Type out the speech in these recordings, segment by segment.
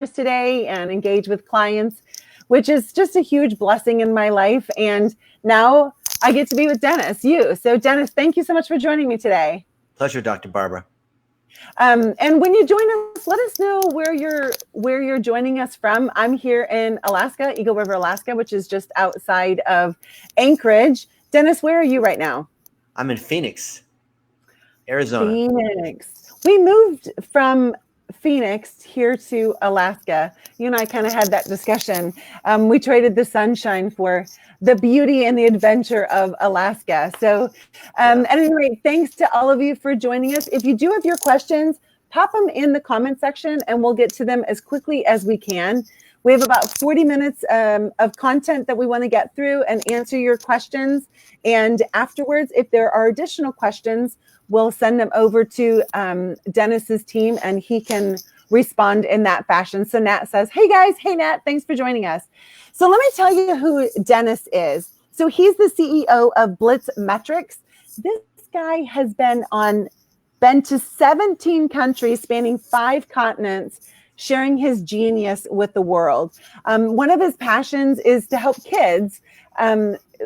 today and engage with clients, which is just a huge blessing in my life. And now I get to be with Dennis, you. So Dennis, thank you so much for joining me today. Pleasure, Dr. Barbara. And when you join us, let us know where you're joining us from. I'm here in Alaska, Eagle River, Alaska, which is just outside of Anchorage. Dennis, where are you right now? I'm in Phoenix, Arizona. Phoenix. We moved from Phoenix here to Alaska. You and I kind of had that discussion. We traded the sunshine for the beauty and the adventure of Alaska. So at any rate, thanks to all of you for joining us. If you do have your questions, pop them in the comment section and we'll get to them as quickly as we can. We have about 40 minutes of content that we want to get through and answer your questions. And afterwards, if there are additional questions, we'll send them over to Dennis's team and he can respond in that fashion. So Nat says, hey guys, hey Nat, thanks for joining us. So let me tell you who Dennis is. So he's the CEO of BlitzMetrics. This guy has been to 17 countries spanning 5 continents, sharing his genius with the world. One of his passions is to help kids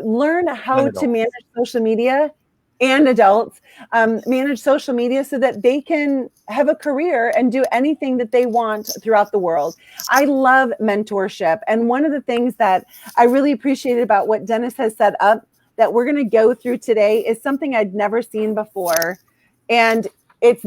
learn how to manage social media, and adults manage social media so that they can have a career and do anything that they want throughout the world. I love mentorship. And one of the things that I really appreciated about what Dennis has set up that we're going to go through today is something I'd never seen before. And it's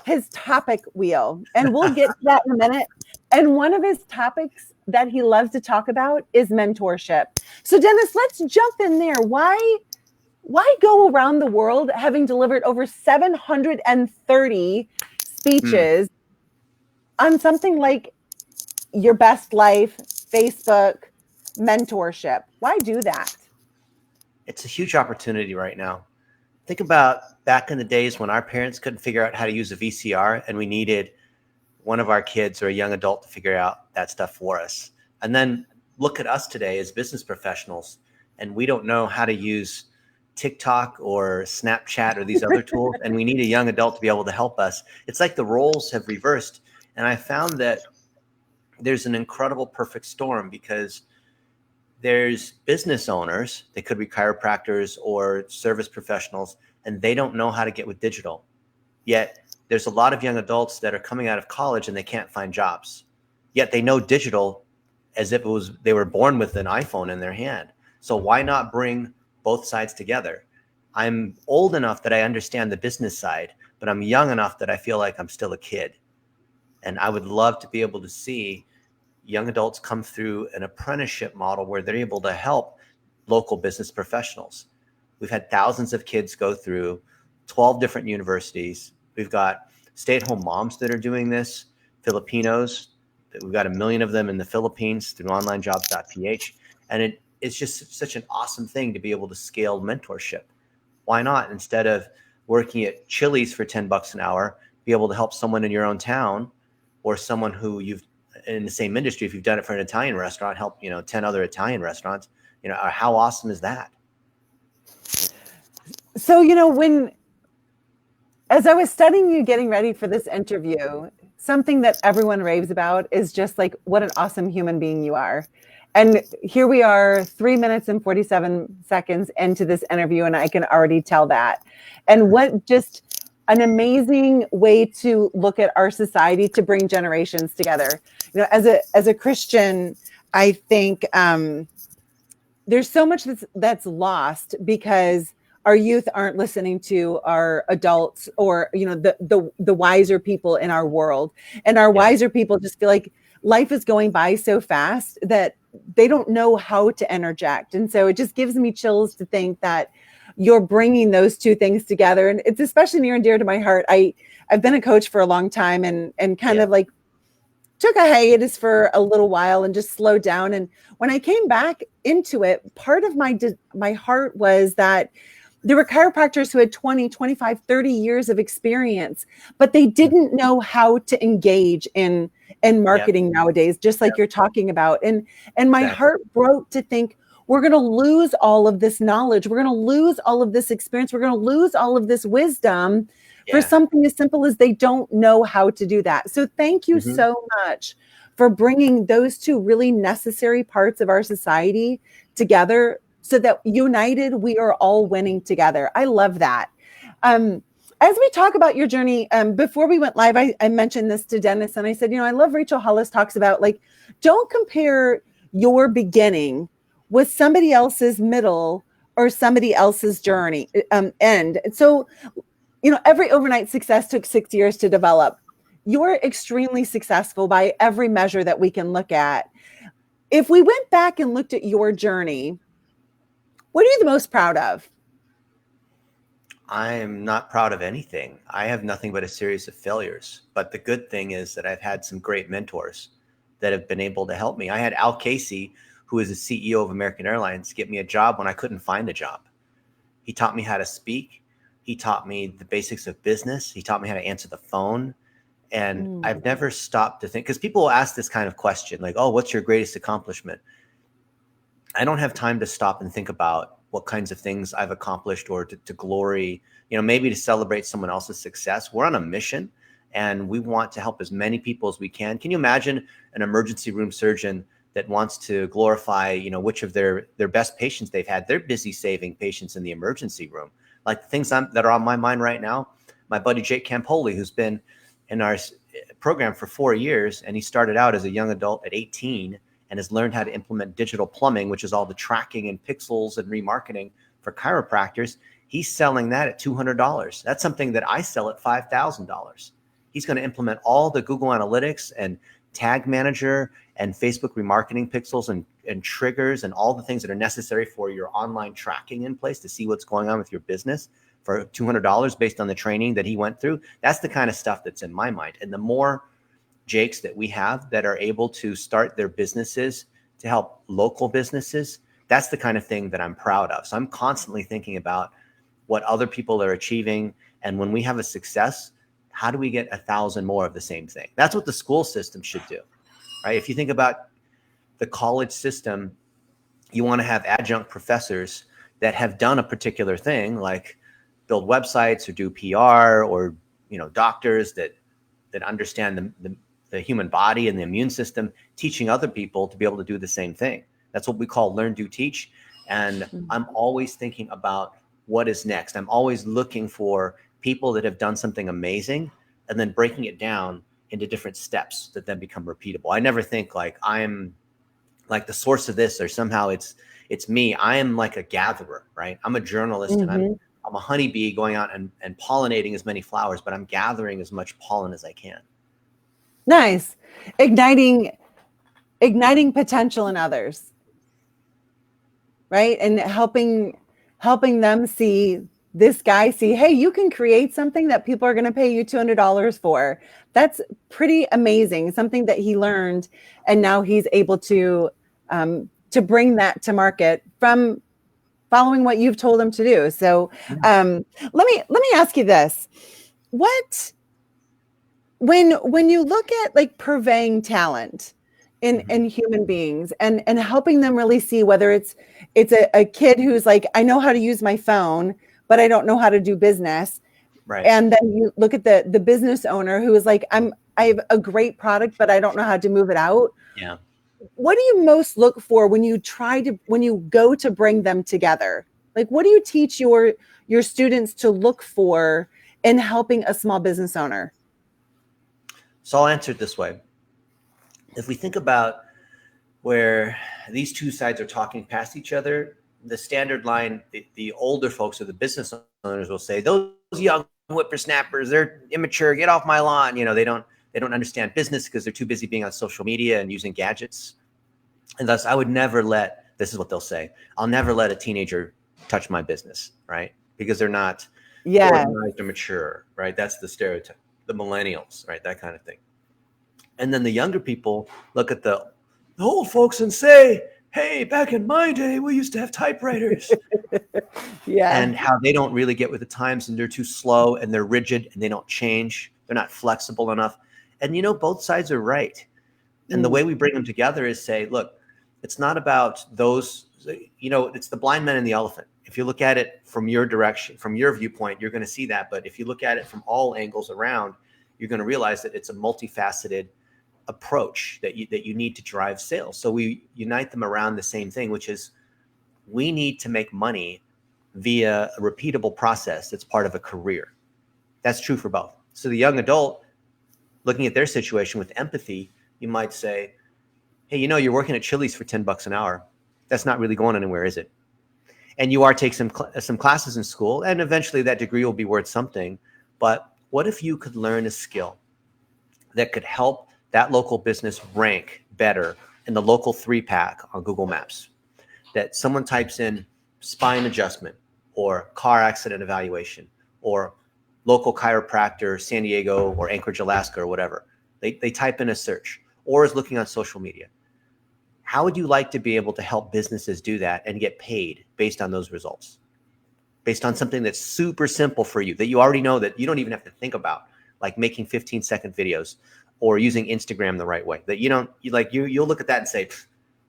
his topic wheel. And we'll get to that in a minute. And one of his topics that he loves to talk about is mentorship. So Dennis, let's jump in there. Why go around the world having delivered over 730 speeches on something like your best life, Facebook, mentorship? Why do that? It's a huge opportunity right now. Think about back in the days when our parents couldn't figure out how to use a VCR and we needed one of our kids or a young adult to figure out that stuff for us. And then look at us today as business professionals and we don't know how to use TikTok or Snapchat or these other tools, and we need a young adult to be able to help us. It's like the roles have reversed. And I found that there's an incredible perfect storm because there's business owners, they could be chiropractors or service professionals, and they don't know how to get with digital. Yet there's a lot of young adults that are coming out of college and they can't find jobs. Yet they know digital as if they were born with an iPhone in their hand. So why not bring both sides together? I'm old enough that I understand the business side, but I'm young enough that I feel like I'm still a kid. And I would love to be able to see young adults come through an apprenticeship model where they're able to help local business professionals. We've had thousands of kids go through 12 different universities. We've got stay-at-home moms that are doing this, Filipinos. We've got 1 million of them in the Philippines through onlinejobs.ph. And it's just such an awesome thing to be able to scale mentorship. Why not, instead of working at Chili's for $10 an hour, be able to help someone in your own town or someone who you've in the same industry, if you've done it for an Italian restaurant, help 10 other Italian restaurants. How awesome is that? So, as I was studying you getting ready for this interview, something that everyone raves about is just like what an awesome human being you are. And here we are 3 minutes and 47 seconds into this interview, and I can already tell that. And what just an amazing way to look at our society to bring generations together. As a Christian, I think there's so much that's lost because our youth aren't listening to our adults or the wiser people in our world. And our wiser people just feel like life is going by so fast that they don't know how to interject. And so it just gives me chills to think that you're bringing those two things together. And it's especially near and dear to my heart. I've been a coach for a long time and kind of like took a hiatus for a little while and just slowed down. And when I came back into it, part of my heart was that there were chiropractors who had 20, 25, 30 years of experience, but they didn't know how to engage in marketing nowadays, just like you're talking about. And my heart broke to think we're going to lose all of this knowledge. We're going to lose all of this experience. We're going to lose all of this wisdom for Yeah. something as simple as they don't know how to do that. So thank you Hmm. so much for bringing those two really necessary parts of our society together so that united, we are all winning together. I love that. Um, as we talk about your journey, before we went live, I mentioned this to Dennis and I said, I love Rachel Hollis talks about like, don't compare your beginning with somebody else's middle or somebody else's journey end. So, every overnight success took 6 years to develop. You're extremely successful by every measure that we can look at. If we went back and looked at your journey, what are you the most proud of? I am not proud of anything. I have nothing but a series of failures. But the good thing is that I've had some great mentors that have been able to help me. I had Al Casey, who is the CEO of American Airlines, get me a job when I couldn't find a job. He taught me how to speak. He taught me the basics of business. He taught me how to answer the phone. And I've never stopped to think, because people will ask this kind of question, like, oh, what's your greatest accomplishment? I don't have time to stop and think about what kinds of things I've accomplished or to glory, maybe to celebrate someone else's success. We're on a mission and we want to help as many people as we can. Can you imagine an emergency room surgeon that wants to glorify, which of their best patients they've had? They're busy saving patients in the emergency room. Like the things that are on my mind right now, my buddy Jake Campoli, who's been in our program for 4 years, and he started out as a young adult at 18 and has learned how to implement digital plumbing, which is all the tracking and pixels and remarketing for chiropractors. He's selling that at $200. That's something that I sell at $5,000. He's going to implement all the Google Analytics and Tag Manager and Facebook remarketing pixels and triggers and all the things that are necessary for your online tracking in place to see what's going on with your business for $200 based on the training that he went through. That's the kind of stuff that's in my mind. And the more Jakes that we have that are able to start their businesses to help local businesses, that's the kind of thing that I'm proud of. So I'm constantly thinking about what other people are achieving. And when we have a success, how do we get 1,000 more of the same thing? That's what the school system should do, right? If you think about the college system, you want to have adjunct professors that have done a particular thing, like build websites or do PR, or doctors that understand the human body and the immune system, teaching other people to be able to do the same thing. That's what we call learn, do, teach. And I'm always thinking about what is next. I'm always looking for people that have done something amazing and then breaking it down into different steps that then become repeatable. I never think like I'm like the source of this or somehow it's me. I am like a gatherer, right? I'm a journalist and I'm a honeybee going out and pollinating as many flowers, but I'm gathering as much pollen as I can. Nice. Igniting potential in others, right? And helping them see this guy see, hey, you can create something that people are going to pay you $200 for. That's pretty amazing. Something that he learned, and now he's able to bring that to market from following what you've told him to do. So let me ask you this: what when you look at like purveying talent in human beings and helping them really see whether it's a kid who's like, I know how to use my phone, but I don't know how to do business. Right. And then you look at the business owner who is like, I have a great product, but I don't know how to move it out. Yeah. What do you most look for when you go to bring them together? Like, what do you teach your students to look for in helping a small business owner? So I'll answer it this way. If we think about where these two sides are talking past each other, the standard line, the older folks or the business owners will say, those young whippersnappers, they're immature, get off my lawn. They don't understand business because they're too busy being on social media and using gadgets. And thus I would never this is what they'll say, I'll never let a teenager touch my business, right? Because they're not organized or mature, right? That's the stereotype. The millennials, right? That kind of thing. And then the younger people look at the old folks and say, hey, back in my day, we used to have typewriters. And how they don't really get with the times and they're too slow and they're rigid and they don't change. They're not flexible enough. And both sides are right. And the way we bring them together is say, look, It's not about those, it's the blind man and the elephant. If you look at it from your direction, from your viewpoint, you're going to see that. But if you look at it from all angles around, you're going to realize that it's a multifaceted approach that you need to drive sales. So we unite them around the same thing, which is we need to make money via a repeatable process that's part of a career. That's true for both. So the young adult, looking at their situation with empathy, you might say, hey, you're working at Chili's for $10 an hour. That's not really going anywhere, is it? And you are taking some classes in school, and eventually that degree will be worth something. But what if you could learn a skill that could help that local business rank better in the local 3-pack on Google Maps? That someone types in spine adjustment or car accident evaluation or local chiropractor, San Diego or Anchorage, Alaska, or whatever. They type in a search or is looking on social media. How would you like to be able to help businesses do that and get paid based on those results? Based on something that's super simple for you, that you already know, that you don't even have to think about, like making 15-second videos or using Instagram the right way. That you'll look at that and say,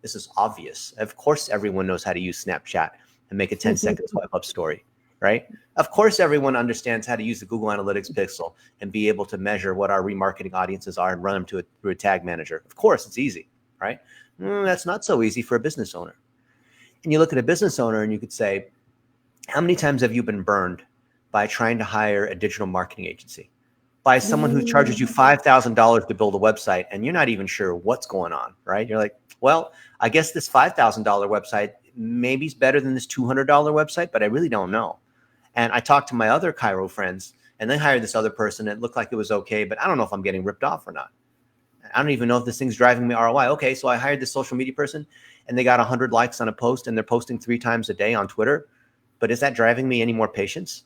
this is obvious. Of course, everyone knows how to use Snapchat and make a 10-second swipe up story, right? Of course, everyone understands how to use the Google Analytics pixel and be able to measure what our remarketing audiences are and run them through a tag manager. Of course, it's easy, right? That's not so easy for a business owner. And you look at a business owner and you could say, how many times have you been burned by trying to hire a digital marketing agency? By someone who charges you $5,000 to build a website and you're not even sure what's going on, right? You're like, well, I guess this $5,000 website maybe is better than this $200 website, but I really don't know. And I talked to my other Chiro friends and they hired this other person. It looked like it was okay, but I don't know if I'm getting ripped off or not. I don't even know if this thing's driving me ROI. Okay, so I hired this social media person and they got 100 likes on a post and they're posting 3 times a day on Twitter. But is that driving me any more patience?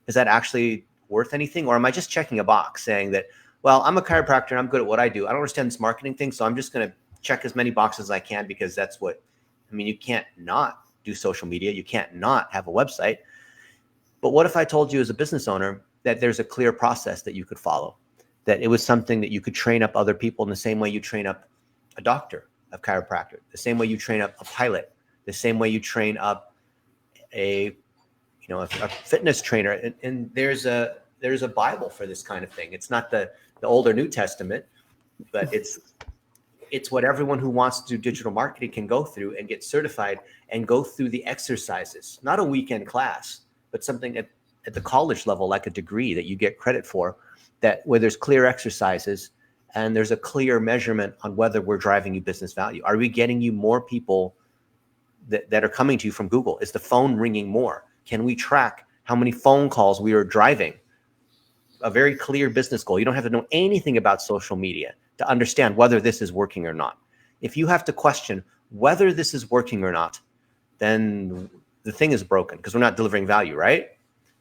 Is that actually worth anything? Or am I just checking a box saying that, well, I'm a chiropractor and I'm good at what I do. I don't understand this marketing thing, so I'm just going to check as many boxes as I can because that's what, you can't not do social media. You can't not have a website. But what if I told you as a business owner that there's a clear process that you could follow? That it was something that you could train up other people in the same way you train up a doctor of chiropractor, the same way you train up a pilot, the same way you train up a fitness trainer. And there's a Bible for this kind of thing. It's not the Old or New Testament, but it's what everyone who wants to do digital marketing can go through and get certified and go through the exercises, not a weekend class, but something at the college level, like a degree that you get credit for, where there's clear exercises and there's a clear measurement on whether we're driving you business value. Are we getting you more people that are coming to you from Google? Is the phone ringing more? Can we track how many phone calls we are driving? A very clear business goal. You don't have to know anything about social media to understand whether this is working or not. If you have to question whether this is working or not, then the thing is broken because we're not delivering value, right?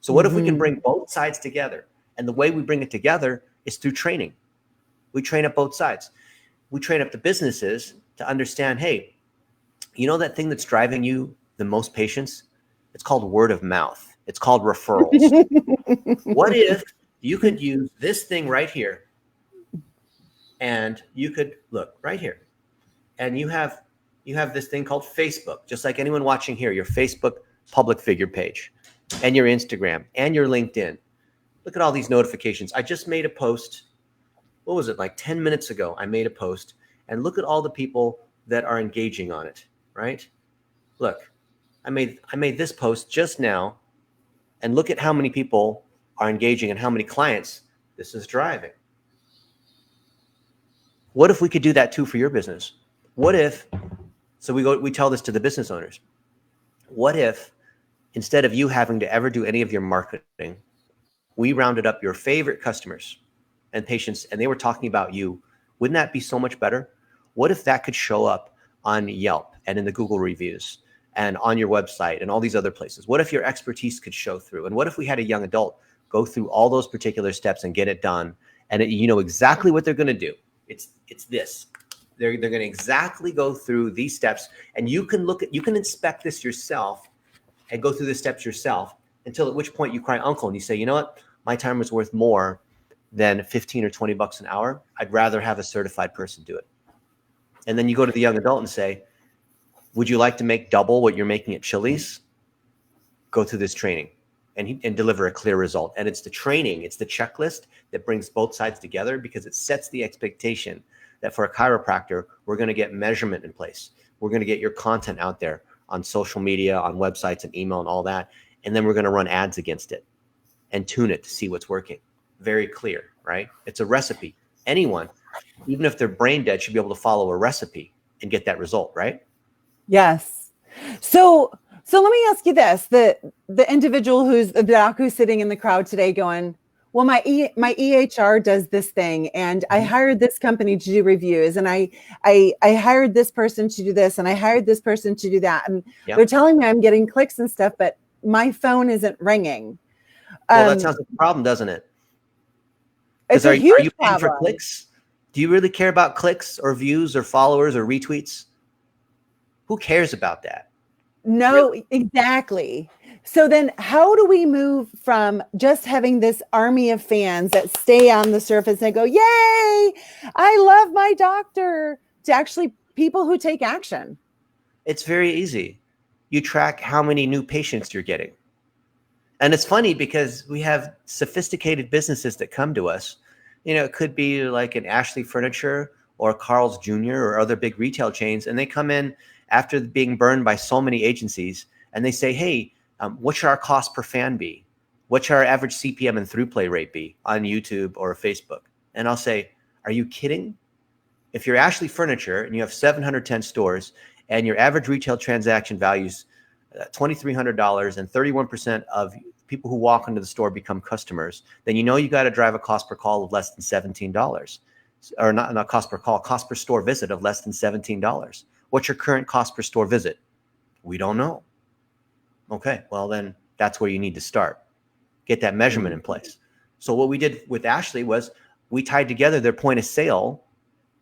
So what if we can bring both sides together? And the way we bring it together is through training. We train up both sides. We train up the businesses to understand, hey, you know that thing that's driving you the most patience? It's called word of mouth. It's called referrals. What if you could use this thing right here and you could look right here and you have this thing called Facebook, just like anyone watching here, your Facebook public figure page and your Instagram and your LinkedIn. Look at all these notifications. I just made a post. What was it? Like 10 minutes ago, I made a post and look at all the people that are engaging on it, right? Look, I made this post just now and look at how many people are engaging and how many clients this is driving. What if we could do that too for your business? What if, so we tell this to the business owners. What if instead of you having to ever do any of your marketing, we rounded up your favorite customers and patients and they were talking about you? Wouldn't that be so much better? What if that could show up on Yelp and in the Google reviews and on your website and all these other places? What if your expertise could show through? And what if we had a young adult go through all those particular steps and get it done? And you know exactly what they're going to do. It's this. They're going to exactly go through these steps, and you can inspect this yourself and go through the steps yourself until at which point you cry uncle and you say, you know what? My time is worth more than 15 or 20 bucks an hour. I'd rather have a certified person do it. And then you go to the young adult and say, Would you like to make double what you're making at Chili's? Go through this training and deliver a clear result. And it's the training, it's the checklist that brings both sides together, because it sets the expectation that for a chiropractor, we're going to get measurement in place. We're going to get your content out there on social media, on websites and email and all that. And then we're going to run ads against it and tune it to see what's working. Very clear, right? It's a recipe. Anyone, even if they're brain dead, should be able to follow a recipe and get that result, right? Yes. So let me ask you this: the individual the doc who's sitting in the crowd today, going, "Well, my EHR does this thing, and I hired this company to do reviews, and I hired this person to do this, and I hired this person to do that, and they're telling me I'm getting clicks and stuff, but my phone isn't ringing." Well, that sounds like a problem, doesn't it? It's a huge are you paying problem. for clicks? Do you really care about clicks or views or followers or retweets? Who cares about that? No, really? Exactly. So then how do we move from just having this army of fans that stay on the surface and go, yay, I love my doctor, to actually people who take action? It's very easy. You track how many new patients you're getting. And it's funny because we have sophisticated businesses that come to us. You know, it could be like an Ashley Furniture or Carl's Jr. or other big retail chains. And they come in after being burned by so many agencies, and they say, hey, what should our cost per fan be? What should our average CPM and through play rate be on YouTube or Facebook? And I'll say, are you kidding? If you're Ashley Furniture and you have 710 stores and your average retail transaction values $2,300 and 31% of people who walk into the store become customers, then you know you got to drive a cost per call of less than $17, or not cost per call, cost per store visit of less than $17. What's your current cost per store visit? We don't know. Okay, well then that's where you need to start. Get that measurement in place. So what we did with Ashley was we tied together their point of sale,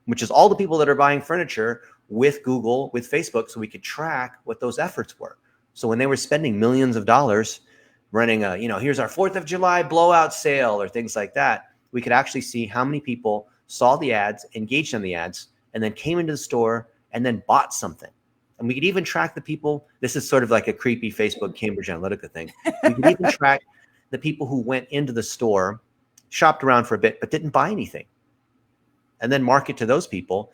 which is all the people that are buying furniture, with Google, with Facebook, so we could track what those efforts were. So when they were spending millions of dollars running here's our 4th of July blowout sale or things like that, we could actually see how many people saw the ads, engaged on the ads, and then came into the store and then bought something. And we could even track the people. This is sort of like a creepy Facebook Cambridge Analytica thing. We could even track the people who went into the store, shopped around for a bit, but didn't buy anything, and then market to those people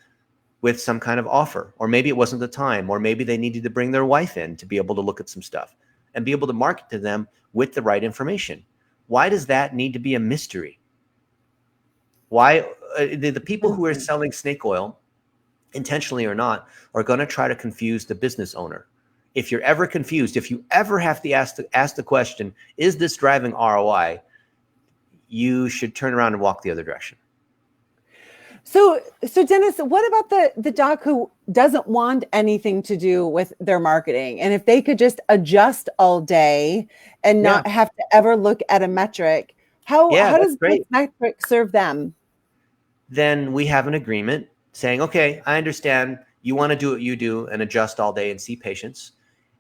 with some kind of offer. Or maybe it wasn't the time, or maybe they needed to bring their wife in to be able to look at some stuff and be able to market to them with the right information. Why does that need to be a mystery? Why the people who are selling snake oil, intentionally or not, are going to try to confuse the business owner. If you're ever confused, if you ever have to ask the question, is this driving ROI? You should turn around and walk the other direction. So Dennis, what about the doc who doesn't want anything to do with their marketing? And if they could just adjust all day and not have to ever look at a metric, how does BlitzMetrics serve them? Then we have an agreement saying, okay, I understand you want to do what you do and adjust all day and see patients.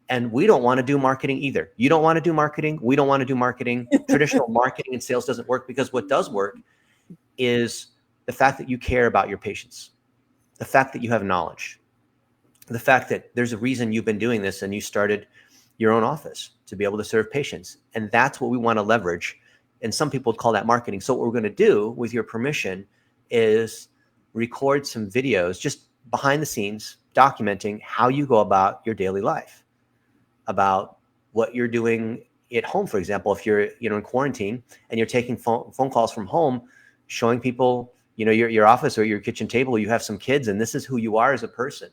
And we don't want to do marketing either. You don't want to do marketing. We don't want to do marketing. Traditional marketing and sales doesn't work, because what does work is the fact that you care about your patients, the fact that you have knowledge, the fact that there's a reason you've been doing this and you started your own office to be able to serve patients. And that's what we want to leverage. And some people call that marketing. So what we're going to do, with your permission, is record some videos just behind the scenes documenting how you go about your daily life, about what you're doing at home. For example, if you're in quarantine and you're taking phone calls from home, showing people your office or your kitchen table, you have some kids, and this is who you are as a person,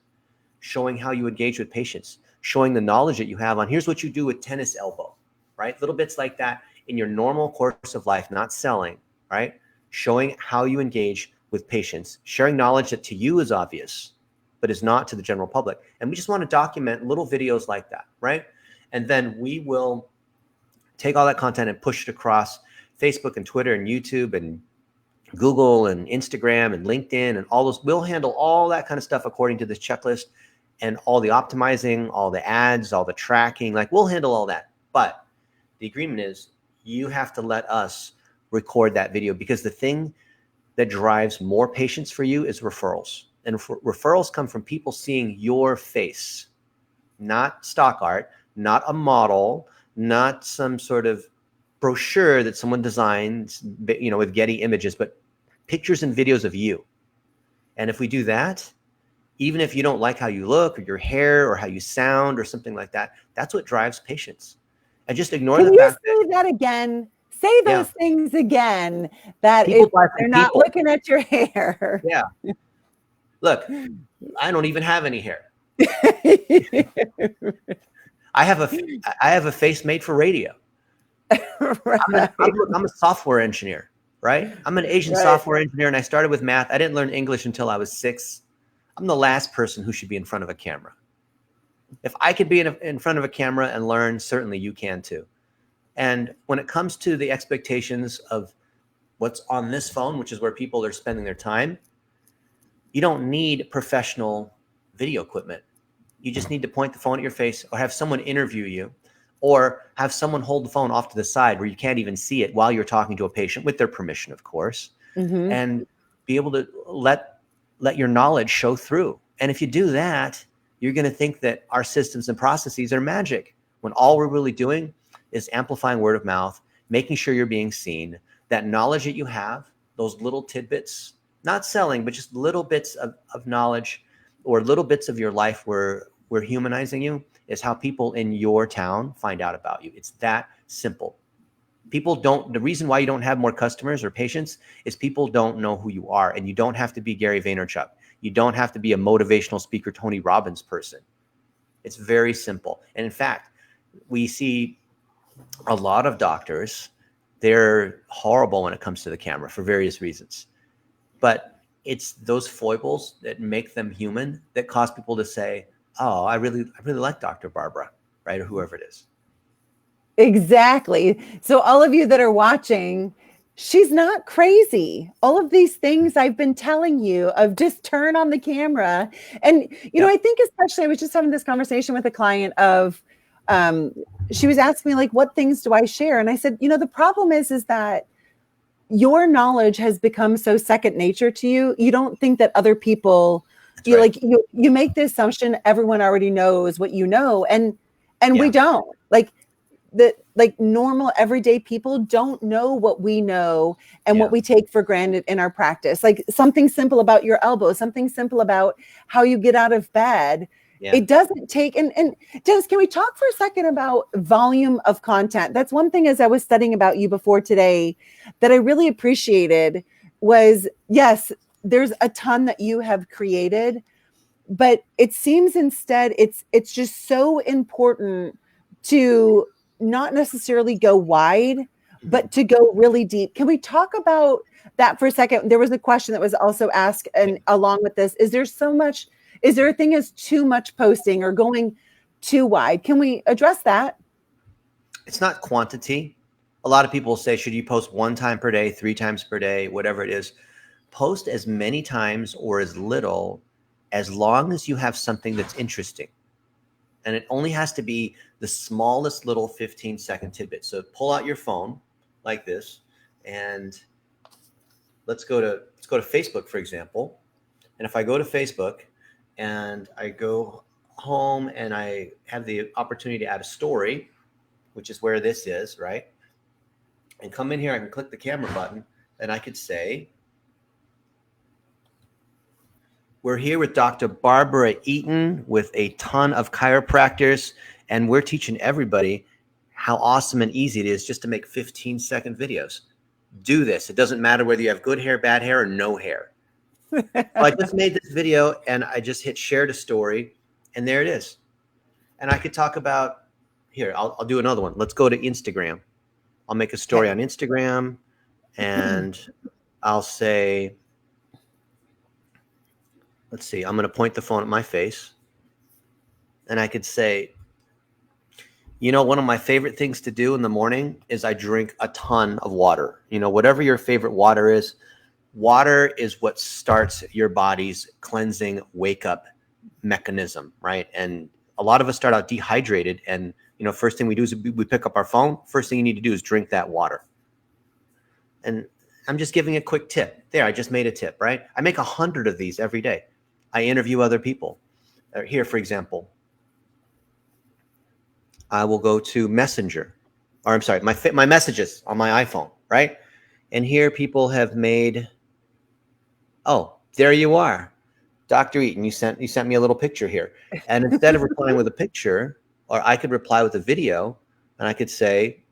showing how you engage with patients, showing the knowledge that you have on here's what you do with tennis elbow, right? Little bits like that in your normal course of life, not selling, right? Showing how you engage with patients, sharing knowledge that to you is obvious, but is not to the general public. And we just want to document little videos like that, right? And then we will take all that content and push it across Facebook and Twitter and YouTube and Google and Instagram and LinkedIn and all those. We'll handle all that kind of stuff according to this checklist, and all the optimizing, all the ads, all the tracking, we'll handle all that. But the agreement is you have to let us record that video, because the thing that drives more patients for you is referrals. And referrals come from people seeing your face. not stock art, not a model, not some sort of brochure that someone designs, with Getty images, but pictures and videos of you. And if we do that, even if you don't like how you look or your hair or how you sound or something like that, that's what drives patients. And just ignore the fact that. Can you say that again? Say those things again, that they're not looking at your hair. Yeah. Look, I don't even have any hair. I have a face made for radio. Right. I'm a software engineer, right? I'm an Asian software engineer, and I started with math. I didn't learn English until I was 6. I'm the last person who should be in front of a camera. If I could be in front of a camera and learn, certainly you can too. And when it comes to the expectations of what's on this phone, which is where people are spending their time, you don't need professional video equipment. You just need to point the phone at your face, or have someone interview you, or have someone hold the phone off to the side where you can't even see it while you're talking to a patient, with their permission, of course, and be able to let your knowledge show through. And if you do that, you're going to think that our systems and processes are magic, when all we're really doing is amplifying word of mouth, making sure you're being seen. That knowledge that you have, those little tidbits, not selling, but just little bits of knowledge, or little bits of your life where we're humanizing you, is how people in your town find out about you. It's that simple. The reason why you don't have more customers or patients is people don't know who you are. And you don't have to be Gary Vaynerchuk. You don't have to be a motivational speaker, Tony Robbins person. It's very simple. And in fact, we see a lot of doctors, they're horrible when it comes to the camera for various reasons. But it's those foibles that make them human that cause people to say, oh, I really like Dr. Barbara, right? Or whoever it is. Exactly. So all of you that are watching, she's not crazy. All of these things I've been telling you, of just turn on the camera. And, know, I think especially, I was just having this conversation with a client of, she was asking me, like, what things do I share? And I said, the problem is that your knowledge has become so second nature to you. You don't think that other people, you make the assumption everyone already knows what you know. And we don't. Like normal everyday people don't know what we know and what we take for granted in our practice. Like something simple about your elbow, something simple about how you get out of bed. It doesn't take, and Dennis, can we talk for a second about volume of content? That's one thing, as I was studying about you before today, that I really appreciated was, yes, there's a ton that you have created, but it seems instead it's just so important to not necessarily go wide, but to go really deep. Can we talk about that for a second? There was a question that was also asked, and along with this, is there a thing as too much posting or going too wide? Can we address that? It's not quantity. A lot of people say, should you post 1 time per day, 3 times per day, whatever it is? Post as many times or as little, as long as you have something that's interesting. And it only has to be the smallest little 15-second tidbit. So pull out your phone like this, and let's go to Facebook, for example. And if I go to Facebook and I go home and I have the opportunity to add a story, which is where this is, right? And come in here, I can click the camera button, and I could say, we're here with Dr. Barbara Eaton with a ton of chiropractors, and we're teaching everybody how awesome and easy it is just to make 15-second videos. Do this. It doesn't matter whether you have good hair, bad hair, or no hair. So I just made this video, and I just hit share to story, and there it is. And I could talk about, here, I'll do another one. Let's go to Instagram. I'll make a story on Instagram, and I'll say, let's see, I'm going to point the phone at my face, and I could say, one of my favorite things to do in the morning is I drink a ton of water. Whatever your favorite water is what starts your body's cleansing wake-up mechanism, right? And a lot of us start out dehydrated, and first thing we do is we pick up our phone. First thing you need to do is drink that water. And I'm just giving a quick tip. There, I just made a tip, right? I make 100 of these every day. I interview other people. Here, for example, I will go to Messenger, or I'm sorry, my messages on my iPhone, right? And here people have made, oh, there you are, Dr. Eaton. You sent me a little picture here, and instead of replying with a picture, or I could reply with a video, and I could say,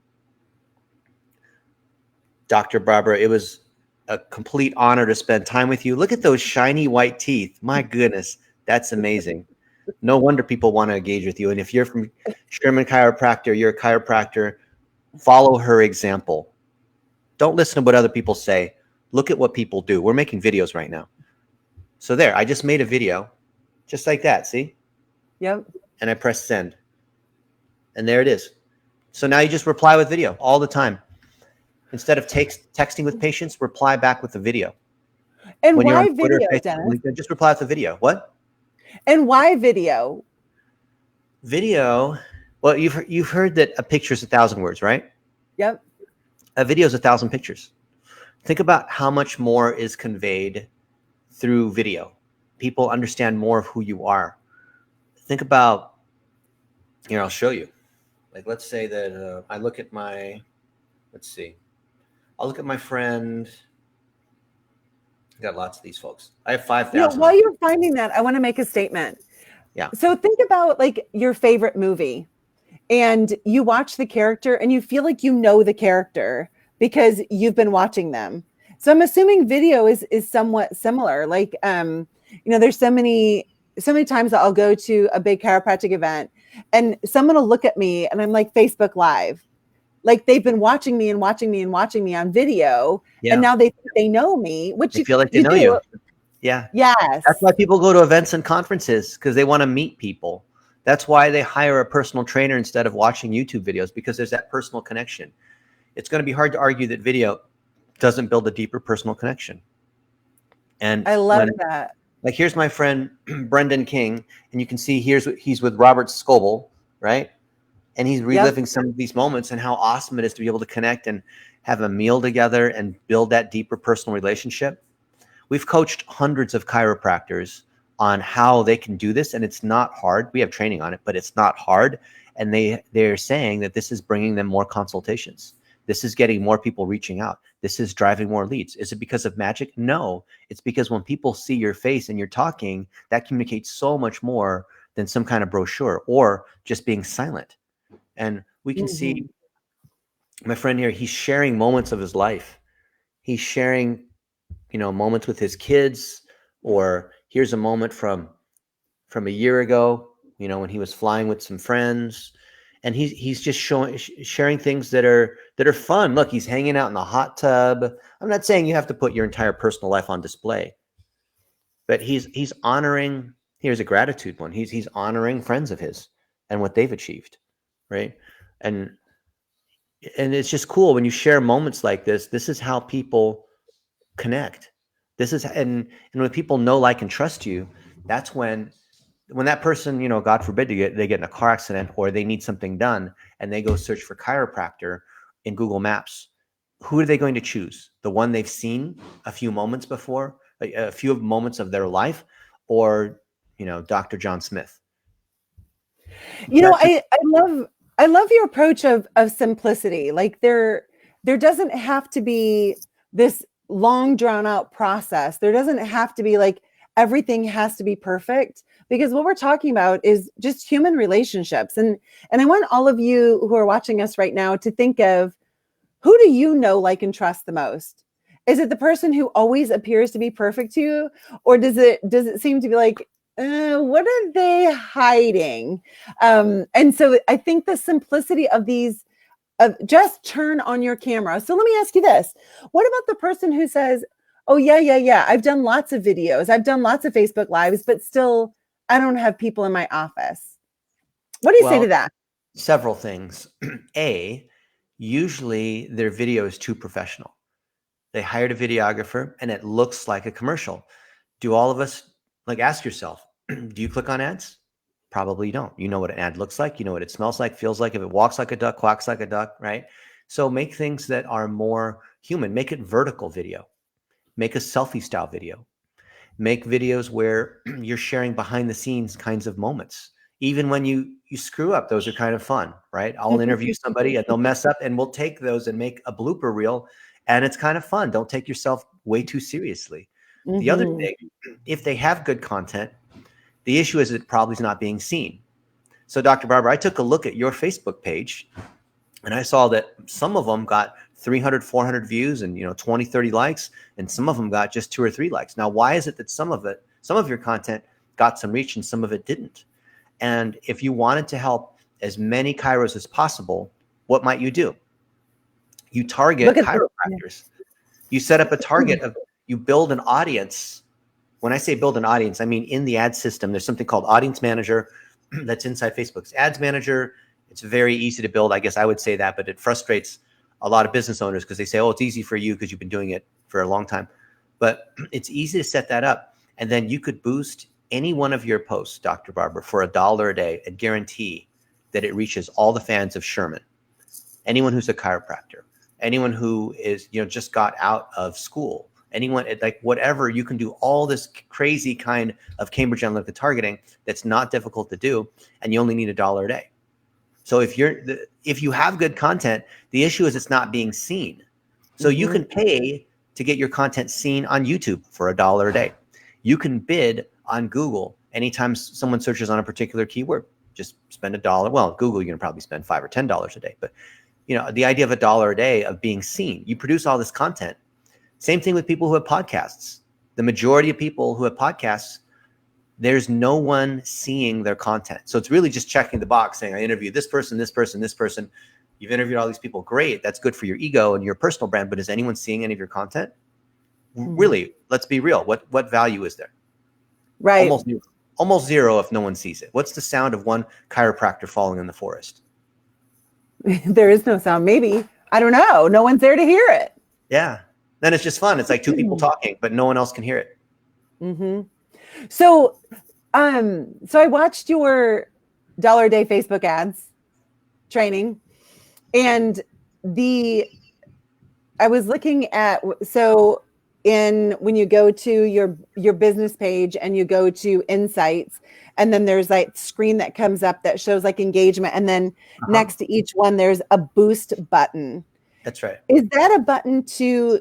Dr. Barbara, it was a complete honor to spend time with you. Look at those shiny white teeth. My goodness, that's amazing. No wonder people want to engage with you. And if you're from Sherman Chiropractor, you're a chiropractor, follow her example. Don't listen to what other people say. Look at what people do. We're making videos right now. So there, I just made a video just like that. See? Yep. And I press send. And there it is. So now you just reply with video all the time. Instead of texting with patients, reply back with the video. And when why you're on Twitter, video, Facebook, Dennis? just reply with the video. What? And why video? Video. Well, you've heard that a picture is 1,000 words, right? Yep. A video is 1,000 pictures. Think about how much more is conveyed through video. People understand more of who you are. Think about, here, I'll show you. Like, let's say that I look at my, let's see. I'll look at my friend. I got lots of these folks. I have 5,000. While you're finding that, I want to make a statement. Yeah. So think about like your favorite movie, and you watch the character and you feel like you know the character because you've been watching them. So I'm assuming video is somewhat similar. Like, there's so many times that I'll go to a big chiropractic event and someone will look at me and I'm like Facebook Live. Like they've been watching me and watching me and watching me on video. Yeah. And now they think they know me, which they feel like they know you. Yeah. Yes. That's why people go to events and conferences, because they want to meet people. That's why they hire a personal trainer instead of watching YouTube videos, because there's that personal connection. It's going to be hard to argue that video doesn't build a deeper personal connection. And I love that. Like, here's my friend Brendan King, and you can see he's with Robert Scoble, right? And he's reliving some of these moments and how awesome it is to be able to connect and have a meal together and build that deeper personal relationship. We've coached hundreds of chiropractors on how they can do this, and it's not hard. We have training on it, but it's not hard. And they're saying that this is bringing them more consultations. This is getting more people reaching out. This is driving more leads. Is it because of magic? No, it's because when people see your face and you're talking, that communicates so much more than some kind of brochure or just being silent. And we can see my friend here, he's sharing moments of his life. He's sharing, moments with his kids, or here's a moment from a year ago, when he was flying with some friends, and he's just sharing things that are fun. Look, he's hanging out in the hot tub. I'm not saying you have to put your entire personal life on display, but he's honoring, here's a gratitude one. He's honoring friends of his and what they've achieved. Right. And it's just cool when you share moments like this. This is how people connect. This is, and when people know, like, and trust you, that's when that person, God forbid, they get in a car accident or they need something done and they go search for chiropractor in Google Maps. Who are they going to choose? The one they've seen a few moments before, a few moments of their life, or, Dr. John Smith? I love your approach of simplicity. Like there doesn't have to be this long drawn out process. There doesn't have to be like everything has to be perfect, because what we're talking about is just human relationships. And I want all of you who are watching us right now to think of, who do you know, like, and trust the most? Is it the person who always appears to be perfect to you? Or does it seem to be like, what are they hiding? And so I think the simplicity of these, of just turn on your camera. So let me ask you this. What about the person who says, oh, yeah, I've done lots of videos, I've done lots of Facebook Lives, but still, I don't have people in my office. What do you say to that? Several things. A, usually their video is too professional. They hired a videographer and it looks like a commercial. Do all of us, like, ask yourself, do you click on ads? Probably you don't. You know what an ad looks like. You know what it smells like, feels like, if it walks like a duck, quacks like a duck, right? So make things that are more human. Make it vertical video. Make a selfie style video. Make videos where you're sharing behind the scenes kinds of moments. Even when you screw up, those are kind of fun, right? I'll interview somebody and they'll mess up, and we'll take those and make a blooper reel, and it's kind of fun. Don't take yourself way too seriously. The other thing, if they have good content, the issue is it probably is not being seen. So Dr. Barber, I took a look at your Facebook page and I saw that some of them got 300, 400 views and 20, 30 likes, and some of them got just 2 or 3 likes. Now, why is it that some of your content got some reach and some of it didn't? And if you wanted to help as many chiros as possible, what might you do? You target chiropractors. You set up a target of, you build an audience. When I say build an audience, I mean in the ad system, there's something called Audience Manager that's inside Facebook's Ads Manager. It's very easy to build. I guess I would say that, but it frustrates a lot of business owners because they say, oh, it's easy for you because you've been doing it for a long time. But it's easy to set that up. And then you could boost any one of your posts, Dr. Barber, for $1 a day and guarantee that it reaches all the fans of Sherman, anyone who's a chiropractor, anyone who is, just got out of school, anyone, like whatever. You can do all this crazy kind of Cambridge Analytica targeting that's not difficult to do, and you only need $1 a day. So if you have good content, the issue is it's not being seen. So you can pay to get your content seen on YouTube for $1 a day. You can bid on Google anytime someone searches on a particular keyword. Just spend $1. Well, Google, you're gonna probably spend $5 or $10 a day, but the idea of $1 a day of being seen. You produce all this content. Same thing with people who have podcasts. The majority of people who have podcasts, there's no one seeing their content. So it's really just checking the box saying, I interviewed this person, this person, this person. You've interviewed all these people. Great. That's good for your ego and your personal brand. But is anyone seeing any of your content? Really, let's be real. What value is there? Right. Almost zero if no one sees it. What's the sound of one chiropractor falling in the forest? There is no sound. Maybe. I don't know. No one's there to hear it. Yeah. Then it's just fun. It's like 2 people talking, but no one else can hear it. So I watched your $1 a day Facebook ads training, and I was looking at, when you go to your business page and you go to insights, and then there's like screen that comes up that shows like engagement, and then next to each one there's a boost button. That's right. Is that a button to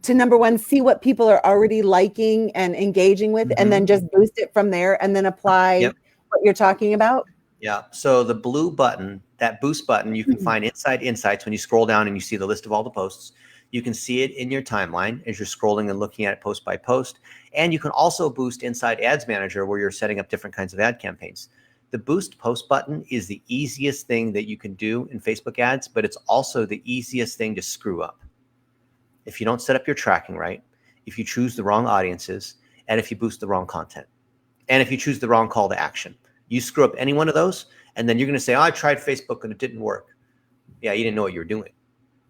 number one, see what people are already liking and engaging with, and then just boost it from there and then apply what you're talking about? Yeah. So the blue button, that boost button, you can find inside Insights. When you scroll down and you see the list of all the posts, you can see it in your timeline as you're scrolling and looking at it post by post. And you can also boost inside Ads Manager where you're setting up different kinds of ad campaigns. The boost post button is the easiest thing that you can do in Facebook ads, but it's also the easiest thing to screw up. If you don't set up your tracking right, if you choose the wrong audiences, and if you boost the wrong content, and if you choose the wrong call to action, you screw up any one of those, and then you're going to say, oh, I tried Facebook and it didn't work. Yeah, you didn't know what you were doing,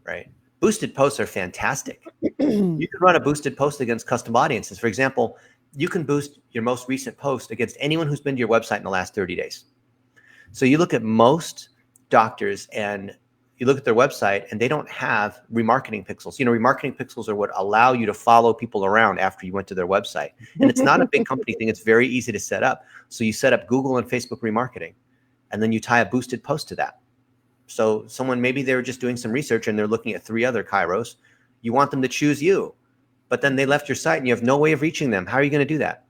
right? Boosted posts are fantastic. You can run a boosted post against custom audiences. For example, you can boost your most recent post against anyone who's been to your website in the last 30 days. So you look at most doctors and you look at their website and they don't have remarketing pixels. Remarketing pixels are what allow you to follow people around after you went to their website. And it's not a big company thing. It's very easy to set up. So you set up Google and Facebook remarketing, and then you tie a boosted post to that. So someone, maybe they were just doing some research and they're looking at 3 other chiros. You want them to choose you, but then they left your site and you have no way of reaching them. How are you going to do that?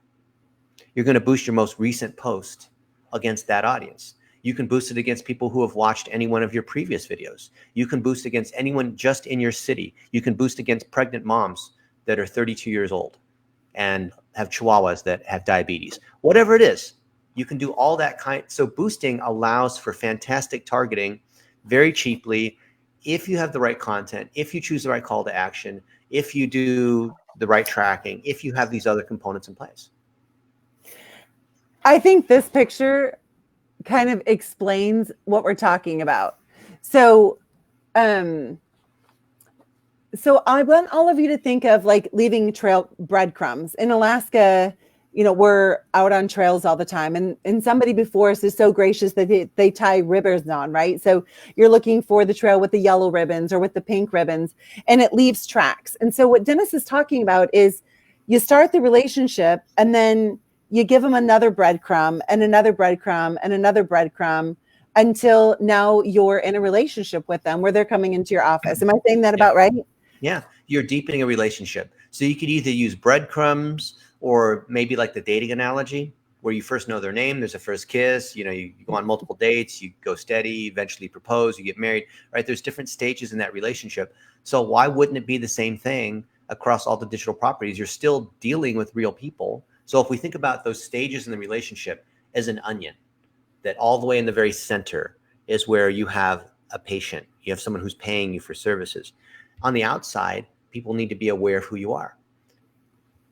You're going to boost your most recent post against that audience. You can boost it against people who have watched any one of your previous videos. You can boost against anyone just in your city. You can boost against pregnant moms that are 32 years old and have chihuahuas that have diabetes. Whatever it is, you can do all that kind. So boosting allows for fantastic targeting very cheaply if you have the right content, if you choose the right call to action, if you do the right tracking, if you have these other components in place. I think this picture kind of explains what we're talking about. So I want all of you to think of like leaving trail breadcrumbs. In Alaska, we're out on trails all the time, and somebody before us is so gracious that they tie ribbons on, right? So you're looking for the trail with the yellow ribbons or with the pink ribbons, and it leaves tracks. And so what Dennis is talking about is you start the relationship, and then you give them another breadcrumb and another breadcrumb and another breadcrumb until now you're in a relationship with them where they're coming into your office. Am I saying that about right? Yeah, you're deepening a relationship. So you could either use breadcrumbs or maybe like the dating analogy where you first know their name, there's a first kiss, you go on multiple dates, you go steady, eventually propose, you get married, right? There's different stages in that relationship. So why wouldn't it be the same thing across all the digital properties? You're still dealing with real people. So if we think about those stages in the relationship as an onion, that all the way in the very center is where you have a patient, you have someone who's paying you for services. On the outside, people need to be aware of who you are.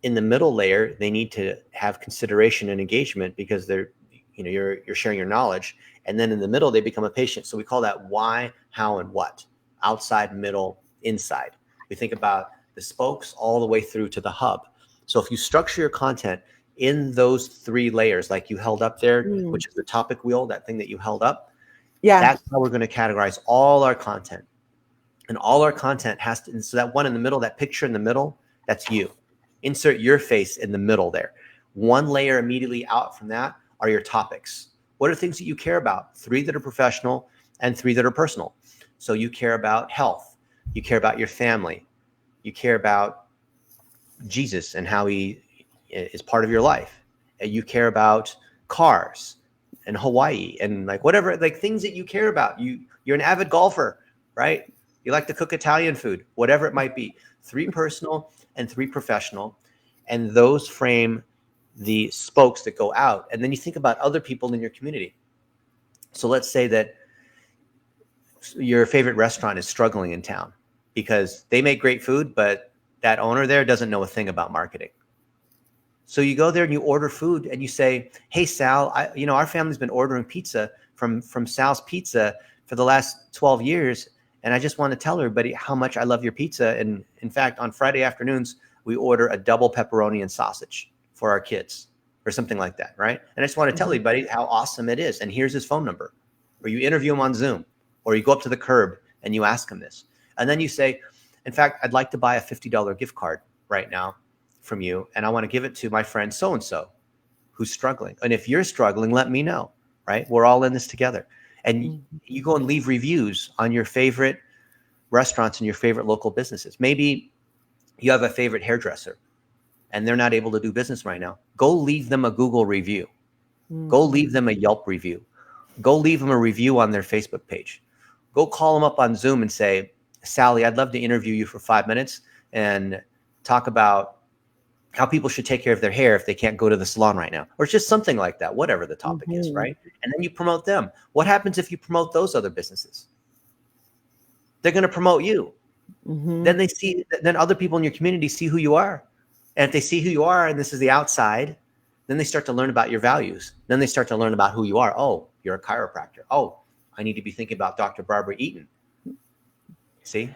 In the middle layer, they need to have consideration and engagement because you're sharing your knowledge. And then in the middle, they become a patient. So we call that why, how, and what. Outside, middle, inside. We think about the spokes all the way through to the hub. So if you structure your content in those 3 layers, like you held up there, which is the topic wheel, that thing that you held up, that's how we're going to categorize all our content. And all our content has to, and so that one in the middle, that picture in the middle, that's you. Insert your face in the middle there. One layer immediately out from that are your topics. What are things that you care about? 3 that are professional and 3 that are personal. So you care about health. You care about your family. You care about Jesus and how he is part of your life. And you care about cars and Hawaii and like whatever, like things that you care about. You're an avid golfer, right? You like to cook Italian food, whatever it might be. 3 personal and 3 professional. And those frame the spokes that go out. And then you think about other people in your community. So let's say that your favorite restaurant is struggling in town because they make great food, but that owner there doesn't know a thing about marketing. So you go there and you order food and you say, hey, Sal, our family's been ordering pizza from Sal's Pizza for the last 12 years. And I just want to tell everybody how much I love your pizza. And in fact, on Friday afternoons, we order a double pepperoni and sausage for our kids or something like that, right? And I just want to tell everybody how awesome it is. And here's his phone number. Or you interview him on Zoom, or you go up to the curb and you ask him this. And then you say, in fact, I'd like to buy a $50 gift card right now from you. And I want to give it to my friend so-and-so who's struggling. And if you're struggling, let me know, right? We're all in this together. And you go and leave reviews on your favorite restaurants and your favorite local businesses. Maybe you have a favorite hairdresser and they're not able to do business right now. Go leave them a Google review. Go leave them a Yelp review. Go leave them a review on their Facebook page. Go call them up on Zoom and say, Sally, I'd love to interview you for 5 minutes and talk about how people should take care of their hair if they can't go to the salon right now, or just something like that, whatever the topic is, right? And then you promote them. What happens if you promote those other businesses? They're going to promote you. Then other people in your community see who you are. And if they see who you are, and this is the outside, then they start to learn about your values. Then they start to learn about who you are. Oh, you're a chiropractor. Oh, I need to be thinking about Dr. Barbara Eaton. See?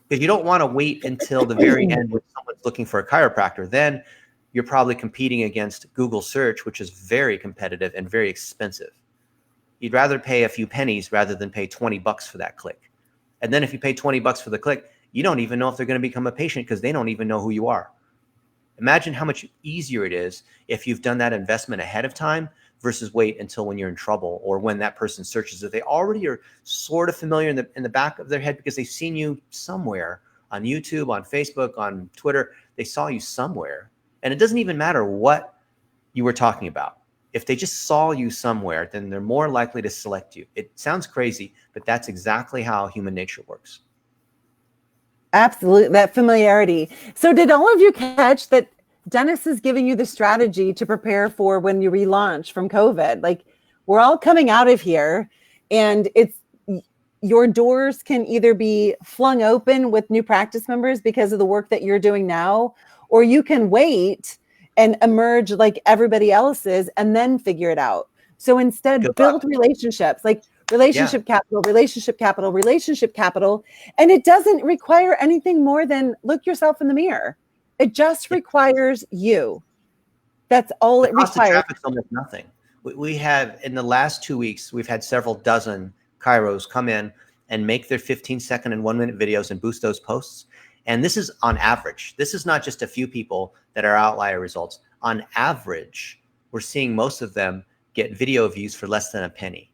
Because you don't want to wait until the very end when someone's looking for a chiropractor. Then you're probably competing against Google search, which is very competitive and very expensive. You'd rather pay a few pennies rather than pay $20 for that click. And then if you pay $20 for the click, you don't even know if they're going to become a patient because they don't even know who you are. Imagine how much easier it is if you've done that investment ahead of time versus wait until when you're in trouble or when that person searches that they already are sort of familiar in the back of their head because they've seen you somewhere on YouTube, on Facebook, on Twitter. They saw you somewhere. And it doesn't even matter what you were talking about. If they just saw you somewhere, then they're more likely to select you. It sounds crazy, but that's exactly how human nature works. Absolutely, that familiarity. So did all of you catch that Dennis is giving you the strategy to prepare for when you relaunch from COVID? Like, we're all coming out of here, and your doors can either be flung open with new practice members because of the work that you're doing now, or you can wait and emerge like everybody else is and then figure it out. So instead, build relationships, like relationship capital, relationship capital, relationship capital. And it doesn't require anything more than look yourself in the mirror. It just requires you. That's all it requires. The cost of traffic's almost nothing. We have, in the last 2 weeks, we've had several dozen chiros come in and make their 15-second and 1-minute videos and boost those posts. And this is on average. This is not just a few people that are outlier results. On average, we're seeing most of them get video views for less than a penny.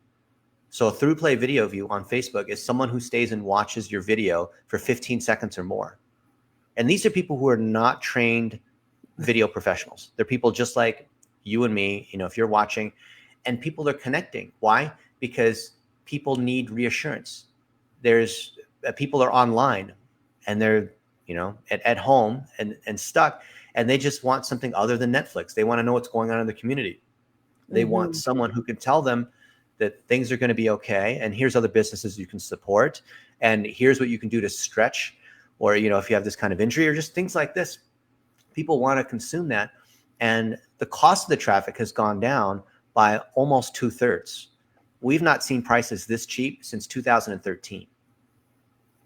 So a through play video view on Facebook is someone who stays and watches your video for 15 seconds or more. And these are people who are not trained video professionals. They're people just like you and me, if you're watching, and people are connecting. Why? Because people need reassurance. There's people are online and they're, at home and stuck, and they just want something other than Netflix. They want to know what's going on in the community. They want someone who can tell them that things are going to be okay. And here's other businesses you can support. And here's what you can do to stretch, or, if you have this kind of injury or just things like this. People want to consume that. And the cost of the traffic has gone down by almost 2/3. We've not seen prices this cheap since 2013,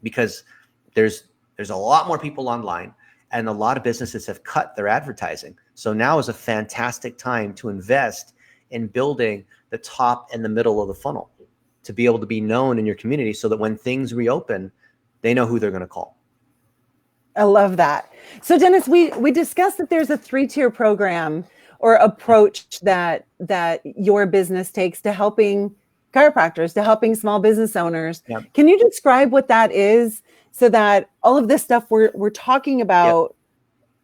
because there's a lot more people online and a lot of businesses have cut their advertising. So now is a fantastic time to invest in building the top and the middle of the funnel to be able to be known in your community, so that when things reopen, they know who they're going to call. I love that. So Dennis, we discussed that there's a 3-tier program or approach that your business takes to helping chiropractors, to helping small business owners. Yep. Can you describe what that is, so that all of this stuff we're talking about,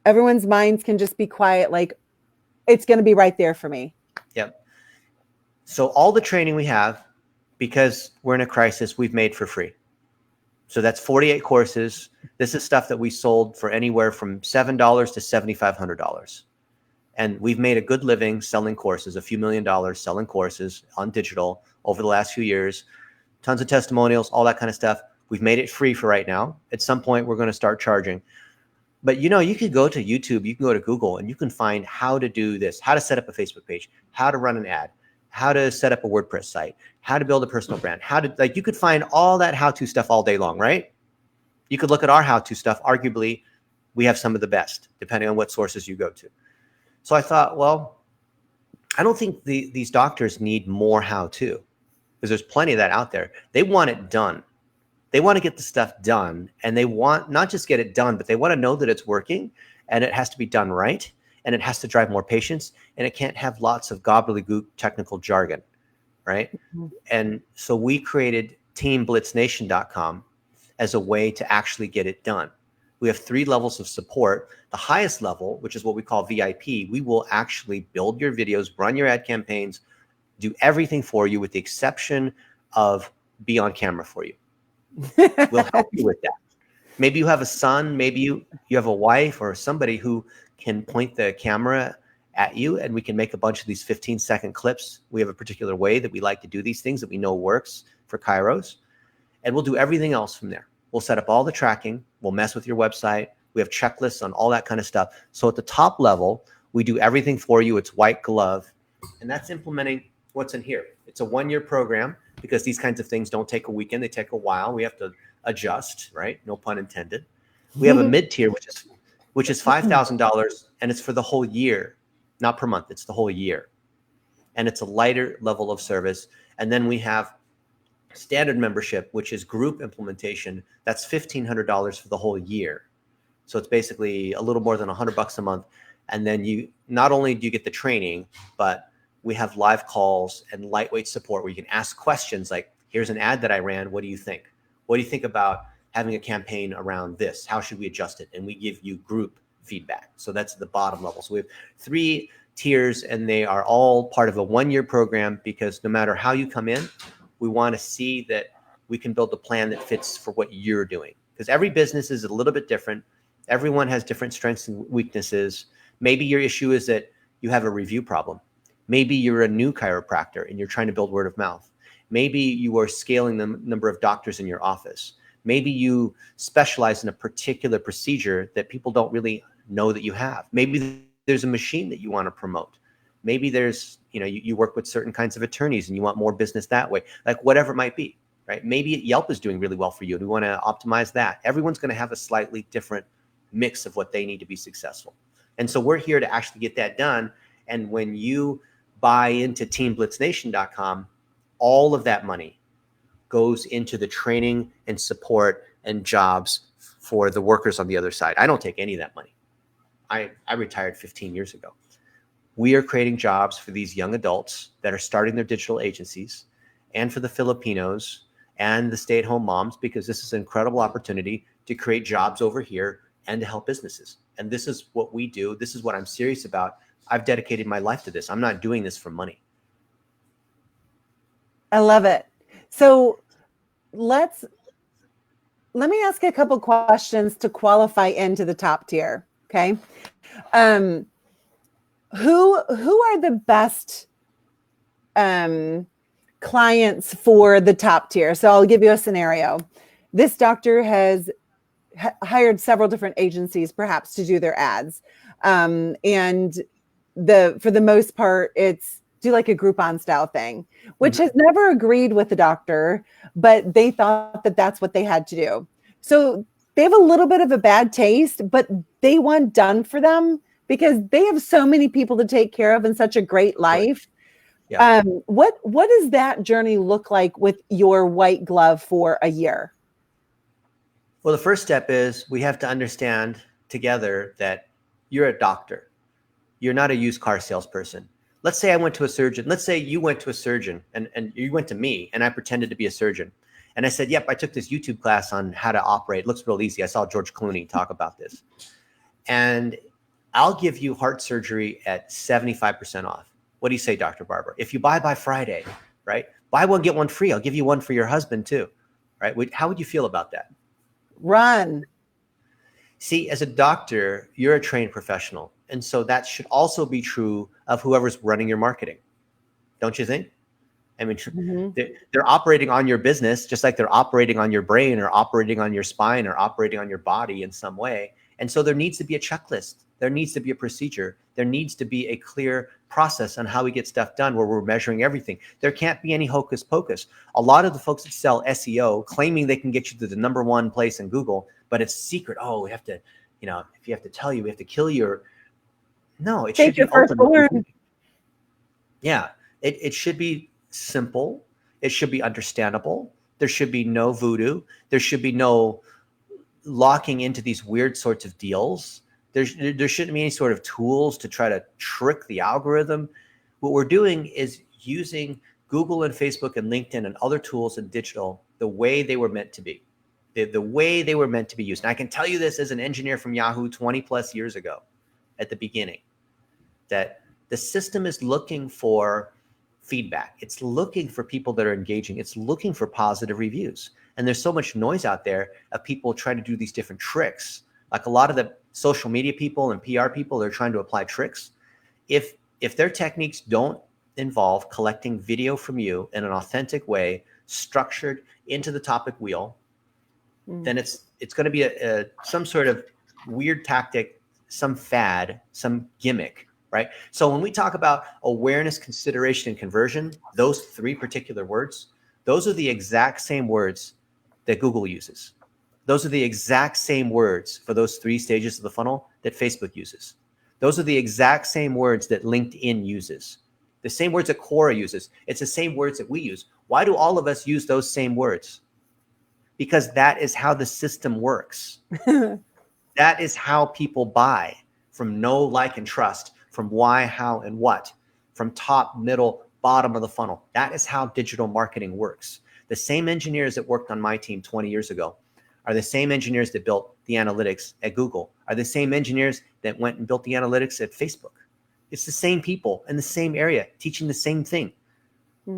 everyone's minds can just be quiet, like it's going to be right there for me? Yep. So all the training we have, because we're in a crisis, we've made for free. So that's 48 courses. This is stuff that we sold for anywhere from $7 to $7,500. And we've made a good living selling courses, a few $1 million selling courses on digital over the last few years, tons of testimonials, all that kind of stuff. We've made it free for right now. At some point, we're going to start charging. But you could go to YouTube, you can go to Google, and you can find how to do this, how to set up a Facebook page, how to run an ad, how to set up a WordPress site, how to build a personal brand, you could find all that how-to stuff all day long, right? You could look at our how-to stuff. Arguably, we have some of the best, depending on what sources you go to. So I thought, well, I don't think these doctors need more how-to, because there's plenty of that out there. They want it done. They want to get the stuff done, and they want not just get it done, but they want to know that it's working, and it has to be done right, and it has to drive more patients, and it can't have lots of gobbledygook technical jargon, right? Mm-hmm. And so we created TeamBlitzNation.com as a way to actually get it done. We have 3 levels of support. The highest level, which is what we call VIP, we will actually build your videos, run your ad campaigns, do everything for you with the exception of be on camera for you. We'll help you with that. Maybe you have a son, maybe you have a wife or somebody who can point the camera at you, and we can make a bunch of these 15-second clips. We have a particular way that we like to do these things that we know works for chiros, and we'll do everything else from there. We'll set up all the tracking. We'll mess with your website. We have checklists on all that kind of stuff. So at the top level, we do everything for you. It's white glove, and that's implementing what's in here. It's a 1-year program, because these kinds of things don't take a weekend. They take a while. We have to adjust, right? No pun intended. We have a mid-tier, which is $5,000, and it's for the whole year, not per month. It's the whole year. And it's a lighter level of service. And then we have standard membership, which is group implementation. That's $1,500 for the whole year. So it's basically a little more than $100 a month. And then you not only do you get the training, but we have live calls and lightweight support where you can ask questions like, here's an ad that I ran. What do you think? What do you think about having a campaign around this? How should we adjust it? And we give you group feedback. So that's the bottom level. So we have 3 tiers, and they are all part of a 1-year program, because no matter how you come in, we want to see that we can build a plan that fits for what you're doing. Because every business is a little bit different. Everyone has different strengths and weaknesses. Maybe your issue is that you have a review problem. Maybe you're a new chiropractor and you're trying to build word of mouth. Maybe you are scaling the number of doctors in your office. Maybe you specialize in a particular procedure that people don't really know that you have. Maybe there's a machine that you want to promote. Maybe there's, you work with certain kinds of attorneys and you want more business that way, like whatever it might be, right? Maybe Yelp is doing really well for you and we want to optimize that. Everyone's going to have a slightly different mix of what they need to be successful. And so we're here to actually get that done. And when you buy into TeamBlitzNation.com, all of that money goes into the training and support and jobs for the workers on the other side. I don't take any of that money. I retired 15 years ago. We are creating jobs for these young adults that are starting their digital agencies, and for the Filipinos and the stay-at-home moms, because this is an incredible opportunity to create jobs over here and to help businesses. And this is what we do. This is what I'm serious about. I've dedicated my life to this. I'm not doing this for money. I love it. So let me ask a couple questions to qualify into the top tier. Okay. Who are the best clients for the top tier? So I'll give you a scenario. This doctor has hired several different agencies, perhaps, to do their ads. And for the most part, it's do like a Groupon style thing, which has never agreed with the doctor, but they thought that that's what they had to do. So they have a little bit of a bad taste, but they want done for them because they have so many people to take care of and such a great life. Yeah. What does that journey look like with your white glove for a year? Well, the first step is we have to understand together that you're a doctor. You're not a used car salesperson. Let's say I went to a surgeon. Let's say you went to a surgeon and you went to me and I pretended to be a surgeon. And I said, yep, I took this YouTube class on how to operate. It looks real easy. I saw George Clooney talk about this. And I'll give you heart surgery at 75% off. What do you say, Dr. Barber? If you buy by Friday, right? Buy one, get one free. I'll give you one for your husband too, right? How would you feel about that? Run. See, as a doctor, you're a trained professional. And so that should also be true of whoever's running your marketing. Don't you think? I mean, they're operating on your business, just like they're operating on your brain or operating on your spine or operating on your body in some way. And so there needs to be a checklist. There needs to be a procedure. There needs to be a clear process on how we get stuff done where we're measuring everything. There can't be any hocus pocus. A lot of the folks that sell SEO claiming they can get you to the #1 place in Google, but it's secret. Oh, we have to, if you have to tell you, we have to kill you. No, it should be open. Yeah, it should be simple. It should be understandable. There should be no voodoo. There should be no locking into these weird sorts of deals. There shouldn't be any sort of tools to try to trick the algorithm. What we're doing is using Google and Facebook and LinkedIn and other tools in digital the way they were meant to be, the way they were meant to be used. And I can tell you this as an engineer from Yahoo 20 plus years ago at the beginning, that the system is looking for feedback. It's looking for people that are engaging. It's looking for positive reviews. And there's so much noise out there of people trying to do these different tricks. Like a lot of the social media people and PR people, they're trying to apply tricks. If their techniques don't involve collecting video from you in an authentic way, structured into the topic wheel, then it's going to be some sort of weird tactic, some fad, some gimmick. Right. So when we talk about awareness, consideration, and conversion, those 3 particular words, those are the exact same words that Google uses. Those are the exact same words for those 3 stages of the funnel that Facebook uses. Those are the exact same words that LinkedIn uses. The same words that Quora uses. It's the same words that we use. Why do all of us use those same words? Because that is how the system works. That is how people buy, from know, like, and trust. From why, how, and what, from top, middle, bottom of the funnel. That is how digital marketing works. The same engineers that worked on my team 20 years ago are the same engineers that built the analytics at Google, are the same engineers that went and built the analytics at Facebook. It's the same people in the same area teaching the same thing.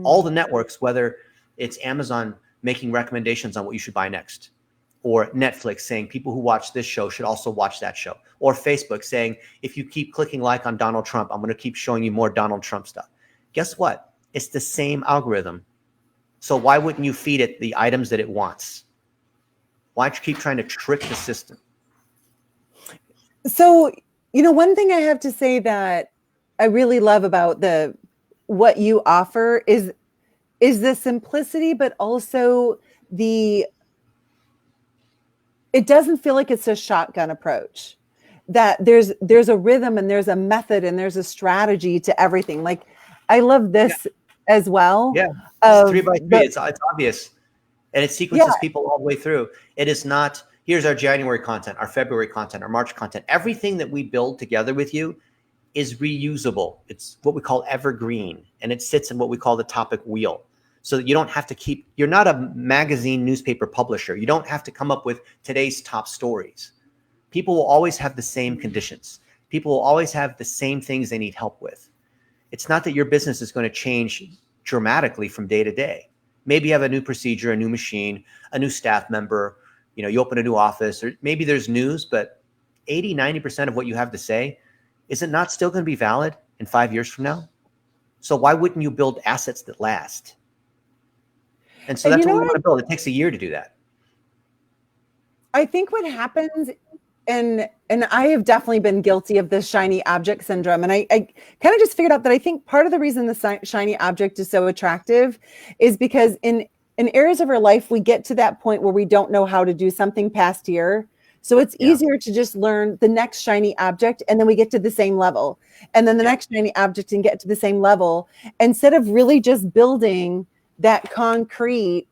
All the networks, whether it's Amazon making recommendations on what you should buy next, or Netflix saying people who watch this show should also watch that show, or Facebook saying, if you keep clicking like on Donald Trump, I'm going to keep showing you more Donald Trump stuff. Guess what? It's the same algorithm. So why wouldn't you feed it the items that it wants? Why don't you keep trying to trick the system? So, one thing I have to say that I really love about what you offer is the simplicity, but also it doesn't feel like it's a shotgun approach, that there's a rhythm and there's a method and there's a strategy to everything. Like, I love this as well. Yeah. 3 by 3. It's obvious. And it sequences people all the way through. It is not, here's our January content, our February content, our March content. Everything that we build together with you is reusable. It's what we call evergreen, and it sits in what we call the topic wheel. So that you don't have to you're not a magazine newspaper publisher. You don't have to come up with today's top stories. People will always have the same conditions. People will always have the same things they need help with. It's not that your business is going to change dramatically from day to day. Maybe you have a new procedure, a new machine, a new staff member, you open a new office, or maybe there's news, but 80, 90% of what you have to say, is it not still going to be valid in 5 years from now? So why wouldn't you build assets that last? And so that's what we want to build. It takes a year to do that. I think what happens, and I have definitely been guilty of this shiny object syndrome. And I kind of just figured out that I think part of the reason the shiny object is so attractive is because in areas of our life, we get to that point where we don't know how to do something past here. So it's easier to just learn the next shiny object, and then we get to the same level, and then the next shiny object and get to the same level, instead of really just building that concrete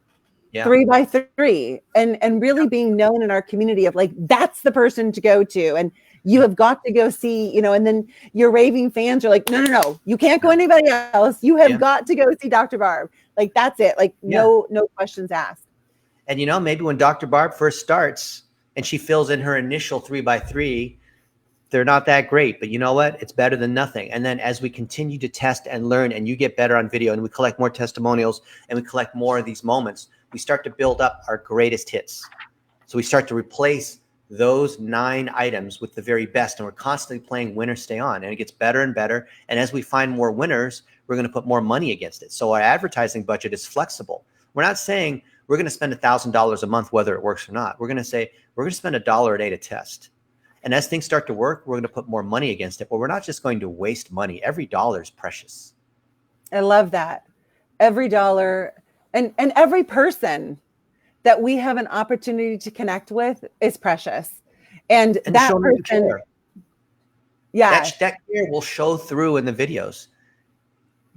3x3 and really being known in our community of like, that's the person to go to. And you have got to go see, and then your raving fans are like, no, you can't go anybody else. You have got to go see Dr. Barb. Like, that's it. Like, no questions asked. And, maybe when Dr. Barb first starts and she fills in her initial 3x3, they're not that great, but you know what? It's better than nothing. And then as we continue to test and learn, and you get better on video, and we collect more testimonials, and we collect more of these moments, we start to build up our greatest hits. So we start to replace those 9 items with the very best, and we're constantly playing winner stay on, and it gets better and better. And as we find more winners, we're going to put more money against it. So our advertising budget is flexible. We're not saying we're going to spend $1,000 a month whether it works or not. We're going to say we're going to spend $1 a day to test. And as things start to work, we're going to put more money against it, but we're not just going to waste money. Every dollar is precious. I love that. Every dollar and every person that we have an opportunity to connect with is precious. And that person, care. That care will show through in the videos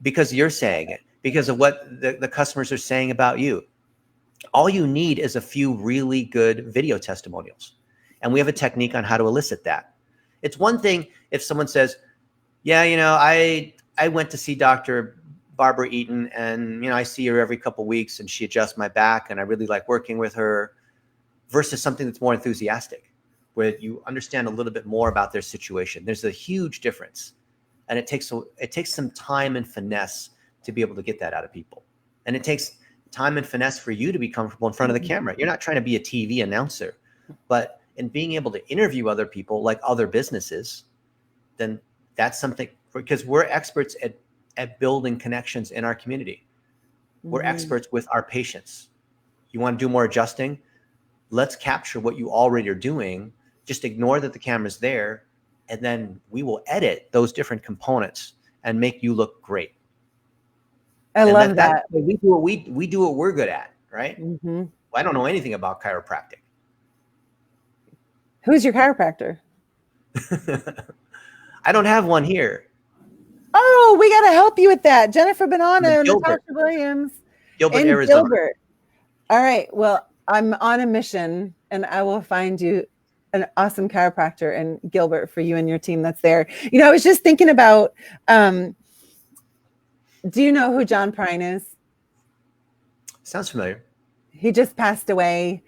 because you're saying it, because of what the customers are saying about you. All you need is a few really good video testimonials. And we have a technique on how to elicit that. It's one thing if someone says, I went to see Dr. Barbara Eaton, and, I see her every couple of weeks and she adjusts my back and I really like working with her, versus something that's more enthusiastic, where you understand a little bit more about their situation. There's a huge difference. And it takes some time and finesse to be able to get that out of people. And it takes time and finesse for you to be comfortable in front of the camera. You're not trying to be a TV announcer, but in being able to interview other people like other businesses, then that's something, because we're experts at building connections in our community. We're experts with our patients. You want to do more adjusting? Let's capture what you already are doing. Just ignore that the camera's there, and then we will edit those different components and make you look great. I love that. We do what we're good at, right? Well, I don't know anything about chiropractic. Who's your chiropractor? I don't have one here. Oh, we got to help you with that. Jennifer Bonanno and Natasha Williams. Gilbert, Arizona. Gilbert. All right. Well, I'm on a mission, and I will find you an awesome chiropractor in Gilbert for you and your team that's there. I was just thinking about, do you know who John Prine is? Sounds familiar. He just passed away.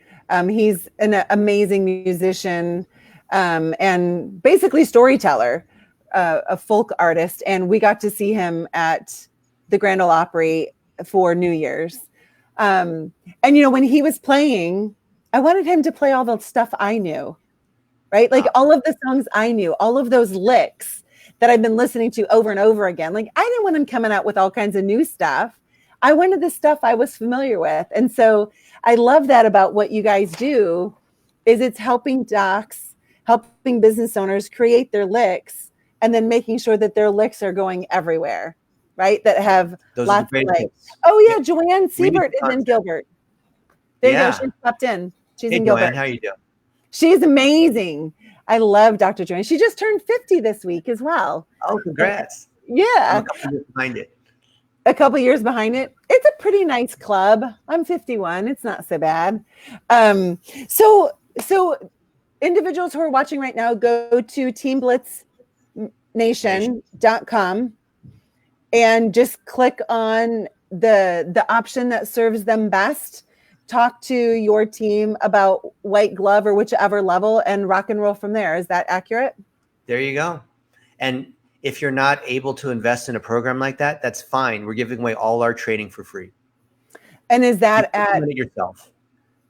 He's an amazing musician and basically storyteller, a folk artist. And we got to see him at the Grand Ole Opry for New Year's. And, when he was playing, I wanted him to play all the stuff I knew, right? Like all of the songs I knew, all of those licks that I've been listening to over and over again. Like, I didn't want him coming out with all kinds of new stuff. I wanted the stuff I was familiar with. And so I love that about what you guys do, is it's helping docs, helping business owners create their licks, and then making sure that their licks are going everywhere, right? That have lots of legs. Oh yeah, Joanne Siebert is in Gilbert. There you go. She popped in. She's in Gilbert. Joanne, how you doing? She's amazing. I love Dr. Joanne. She just turned 50 this week as well. Oh, congrats. Yeah. I'm a couple years behind it. A couple years behind it. It's a pretty nice club. I'm 51. It's not so bad. So individuals who are watching right now, go to Team Blitz BlitzNation.com and just click on the option that serves them best. Talk to your team about white glove or whichever level and rock and roll from there. Is that accurate? There you go. And if you're not able to invest in a program like that, that's fine. We're giving away all our training for free. And is that yourself?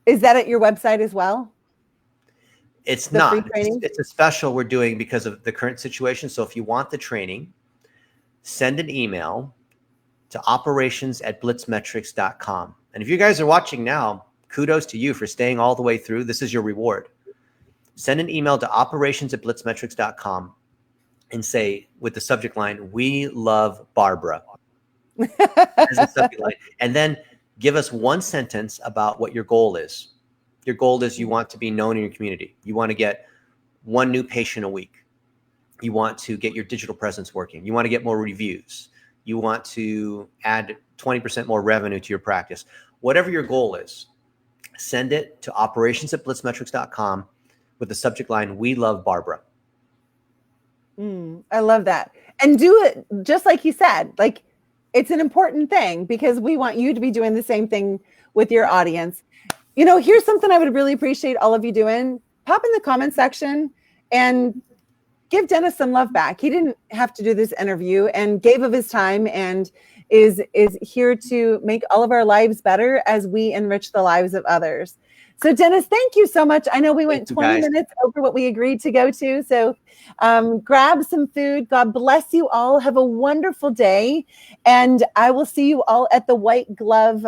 Is that at your website as well? It's not. It's a special we're doing because of the current situation. So if you want the training, send an email to operations@blitzmetrics.com. And if you guys are watching now, kudos to you for staying all the way through. This is your reward. Send an email to operations@blitzmetrics.com and say, with the subject line, "We love Barbara." As a subject line. And then give us one sentence about what your goal is. Your goal is you want to be known in your community. You want to get one new patient a week. You want to get your digital presence working. You want to get more reviews. You want to add 20% more revenue to your practice. Whatever your goal is, send it to operations@blitzmetrics.com with the subject line, "We love Barbara." I love that. And do it just like you said. Like, it's an important thing because we want you to be doing the same thing with your audience. You know, here's something I would really appreciate all of you doing. Pop in the comment section and give Dennis some love back. He didn't have to do this interview and gave of his time and is here to make all of our lives better as we enrich the lives of others. So Dennis, thank you so much. I know we went 20 minutes over what we agreed to go to. So grab some food. God bless you all. Have a wonderful day. And I will see you all at the White Glove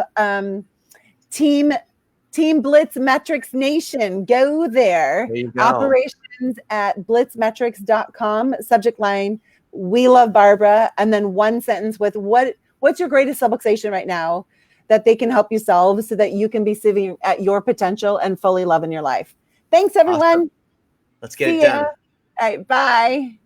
Team BlitzMetrics Nation. Go there. There you go. Operations@blitzmetrics.com. Subject line, "We love Barbara." And then one sentence with what's your greatest subluxation right now that they can help you solve so that you can be sitting at your potential and fully loving your life. Thanks, everyone. Awesome. Let's get it done. All right, bye.